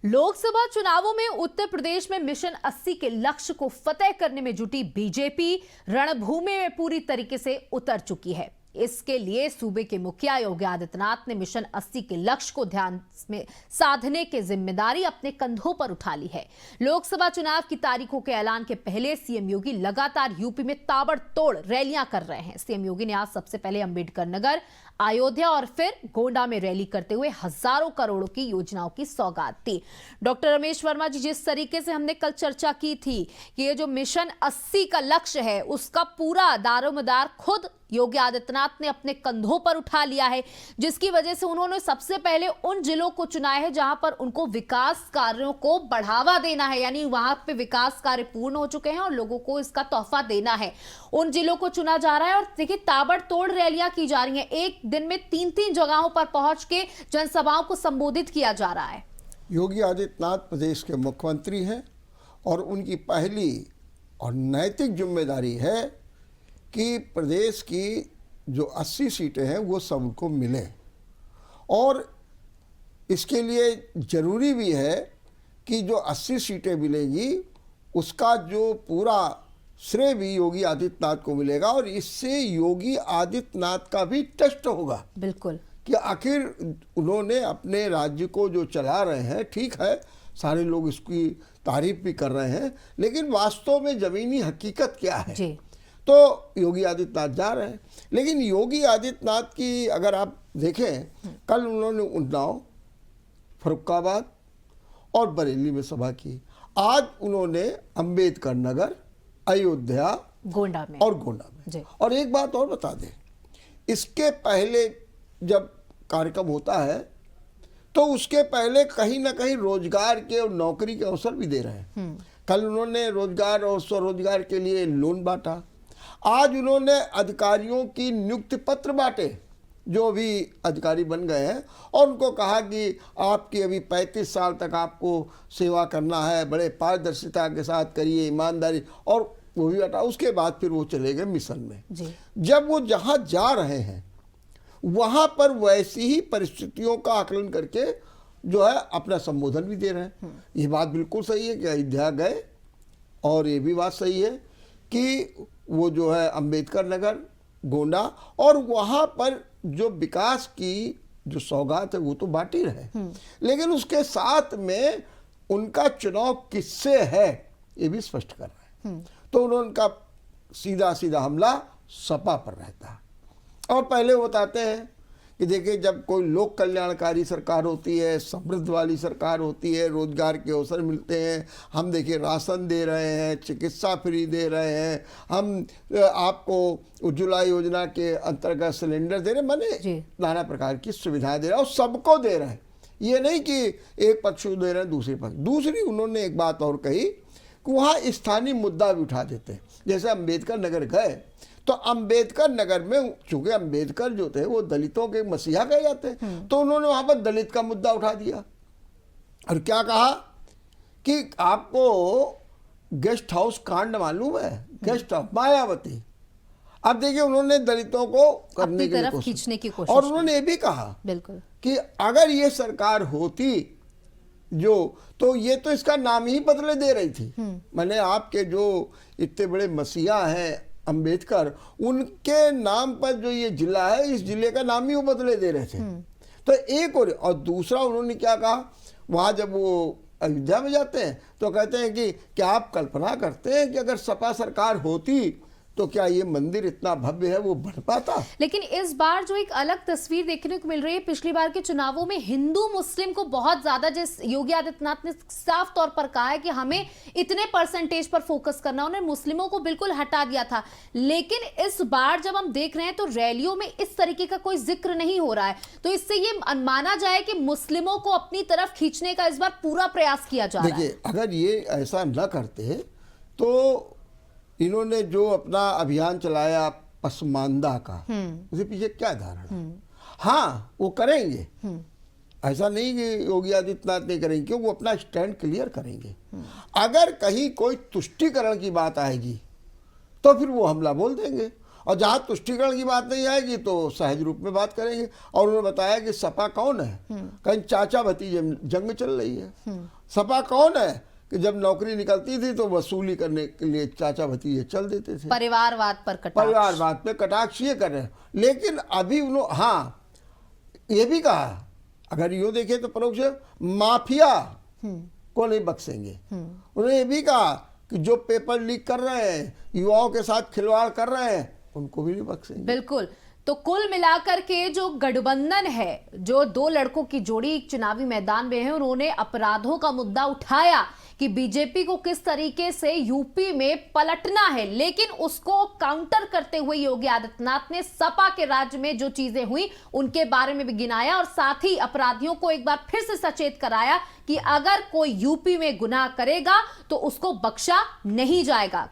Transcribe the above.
लोकसभा चुनावों में उत्तर प्रदेश में मिशन 80 के लक्ष्य को फतेह करने में जुटी बीजेपी रणभूमि में पूरी तरीके से उतर चुकी है। इसके लिए सूबे के मुखिया योगी आदित्यनाथ ने मिशन 80 के लक्ष्य को ध्यान में साधने की जिम्मेदारी अपने कंधों पर उठा ली है। लोकसभा चुनाव की तारीखों के ऐलान के पहले सीएम योगी लगातार यूपी में ताबड़तोड़ रैलियां कर रहे हैं। सीएम योगी ने आज सबसे पहले अंबेडकर नगर, अयोध्या और फिर गोंडा में रैली करते हुए हजारों करोड़ों की योजनाओं की सौगात दी। डॉक्टर रमेश वर्मा जी, जिस तरीके से हमने कल चर्चा की थी कि ये जो मिशन 80 का लक्ष्य है उसका पूरा दारोमदार खुद योगी आदित्यनाथ ने अपने कंधों पर उठा लिया है, जिसकी वजह से उन्होंने सबसे पहले उन जिलों को चुना है जहां पर उनको विकास कार्यों को बढ़ावा देना है, यानी वहां पे विकास कार्य पूर्ण हो चुके हैं और लोगों को इसका तोहफा देना है। उन जिलों को चुना जा रहा है और देखिए ताबड़तोड़ रैलियां की जा रही हैं। एक दिन में 3-3 जगहों पर पहुंच के जनसभाओं को संबोधित किया जा रहा है। योगी आदित्यनाथ प्रदेश के मुख्यमंत्री हैं और उनकी पहली और नैतिक जिम्मेदारी है कि प्रदेश की जो 80 सीटें हैं वो सबको मिलें, और इसके लिए ज़रूरी भी है कि जो 80 सीटें मिलेंगी उसका जो पूरा श्रेय भी योगी आदित्यनाथ को मिलेगा, और इससे योगी आदित्यनाथ का भी टेस्ट होगा। बिल्कुल, कि आखिर उन्होंने अपने राज्य को जो चला रहे हैं, ठीक है, सारे लोग इसकी तारीफ भी कर रहे हैं, लेकिन वास्तव में ज़मीनी हकीकत क्या है जी। तो योगी आदित्यनाथ जा रहे हैं। लेकिन योगी आदित्यनाथ की अगर आप देखें, कल उन्होंने उन्नाव, फर्रुखाबाद और बरेली में सभा की। आज उन्होंने अंबेडकर नगर, अयोध्या, गोंडा में और गोंडा में। और एक बात और बता दें, इसके पहले जब कार्यक्रम होता है तो उसके पहले कहीं ना कहीं रोजगार के और नौकरी के अवसर भी दे रहे हैं। कल उन्होंने रोजगार और स्वरोजगार के लिए लोन बांटा। आज उन्होंने अधिकारियों की नियुक्ति पत्र बांटे जो भी अधिकारी बन गए हैं, और उनको कहा कि आपकी अभी 35 साल तक आपको सेवा करना है, बड़े पारदर्शिता के साथ करिए, ईमानदारी, और वो भी बांटा। उसके बाद फिर वो चले गए मिशन में जी। जब वो जहाँ जा रहे हैं वहाँ पर वैसी ही परिस्थितियों का आकलन करके जो है अपना संबोधन भी दे रहे हैं। ये बात बिल्कुल सही है कि अयोध्या गए, और ये भी बात सही है कि वो जो है अंबेडकर नगर, गोंडा, और वहाँ पर जो विकास की जो सौगात है वो तो बांट ही रहे, लेकिन उसके साथ में उनका चुनाव किससे है ये भी स्पष्ट कर रहे हैं। तो उनका सीधा सीधा हमला सपा पर रहता है, और पहले वो बताते हैं कि देखिए जब कोई लोक कल्याणकारी सरकार होती है, समृद्ध वाली सरकार होती है, रोजगार के अवसर मिलते हैं, हम देखिए राशन दे रहे हैं, चिकित्सा फ्री दे रहे हैं, हम आपको उज्ज्वला योजना के अंतर्गत सिलेंडर दे रहे हैं, माने नाना प्रकार की सुविधाएं दे रहे हैं, और सबको दे रहे हैं। ये नहीं कि एक पक्ष को दे रहे हैं दूसरे पक्ष। दूसरी उन्होंने एक बात और कही कि वहाँ स्थानीय मुद्दा भी उठा देते हैं। जैसे अंबेडकर नगर गए तो अंबेडकर नगर में चूंकि अंबेडकर जो थे वो दलितों के मसीहा कहे जाते हैं, तो उन्होंने वहां पर दलित का मुद्दा उठा दिया और क्या कहा कि आपको गेस्ट हाउस कांड मालूम है, गेस्ट हाउस मायावती। अब देखिए उन्होंने दलितों को करने की तरफ खींचने की कोशिश, और उन्होंने ये भी कहा बिल्कुल कि अगर ये सरकार होती जो, तो ये तो इसका नाम ही बदले दे रही थी। मैंने आपके जो इतने बड़े मसीहा हैं अंबेडकर, उनके नाम पर जो ये जिला है, इस जिले का नाम ही वो बदले दे रहे थे। तो एक और दूसरा उन्होंने क्या कहा, वहाँ जब वो अयोध्या में जाते हैं तो कहते हैं कि क्या आप कल्पना करते हैं कि अगर सपा सरकार होती तो क्या ये मंदिर इतना भव्य है वो बन पाता। लेकिन इस बार जो एक अलग तस्वीर देखने को मिल रही है, पिछली बार के चुनावों में हिंदू मुस्लिम को बहुत ज्यादा, जिस योगी आदित्यनाथ ने साफ तौर पर कहा है कि हमें इतने परसेंटेज पर फोकस करना, उन्होंने मुस्लिमों को बिल्कुल हटा दिया था। लेकिन इस बार जब हम देख रहे हैं तो रैलियों में इस तरीके का कोई जिक्र नहीं हो रहा है, तो इससे ये माना जाए कि मुस्लिमों को अपनी तरफ खींचने का इस बार पूरा प्रयास किया जा रहा है। देखिए अगर ये ऐसा न करते तो इन्होंने जो अपना अभियान चलाया पसमानदा का, उसके पीछे क्या धारणा? हाँ वो करेंगे, ऐसा नहीं कि योगी आदित्यनाथ नहीं करेंगे, क्योंकि वो अपना स्टैंड क्लियर करेंगे। अगर कहीं कोई तुष्टीकरण की बात आएगी तो फिर वो हमला बोल देंगे, और जहां तुष्टीकरण की बात नहीं आएगी तो सहज रूप में बात करेंगे। और उन्होंने बताया कि सपा कौन है, कहीं चाचा भतीजे जंग चल रही है। सपा कौन है कि जब नौकरी निकलती थी तो वसूली करने के लिए चाचा भतीजे चल देते थे। परिवारवाद पर कटाक्ष। परिवारवाद पे कटाक्ष ये कर रहे हैं। लेकिन अभी उन्होंने हाँ ये भी कहा, अगर यूँ देखें तो परोक्ष माफिया को नहीं बख्शेंगे। उन्होंने ये भी कहा कि जो पेपर लीक कर रहे हैं, युवाओं के साथ खिलवाड़ कर रहे हैं, उनको भी नहीं बख्शेंगे। बिल्कुल। तो कुल मिलाकर के जो गठबंधन है, जो दो लड़कों की जोड़ी चुनावी मैदान में है, उन्होंने अपराधों का मुद्दा उठाया कि बीजेपी को किस तरीके से यूपी में पलटना है, लेकिन उसको काउंटर करते हुए योगी आदित्यनाथ ने सपा के राज्य में जो चीजें हुई उनके बारे में भी गिनाया और साथ ही अपराधियों को एक बार फिर से सचेत कराया कि अगर कोई यूपी में गुनाह करेगा तो उसको बख्शा नहीं जाएगा।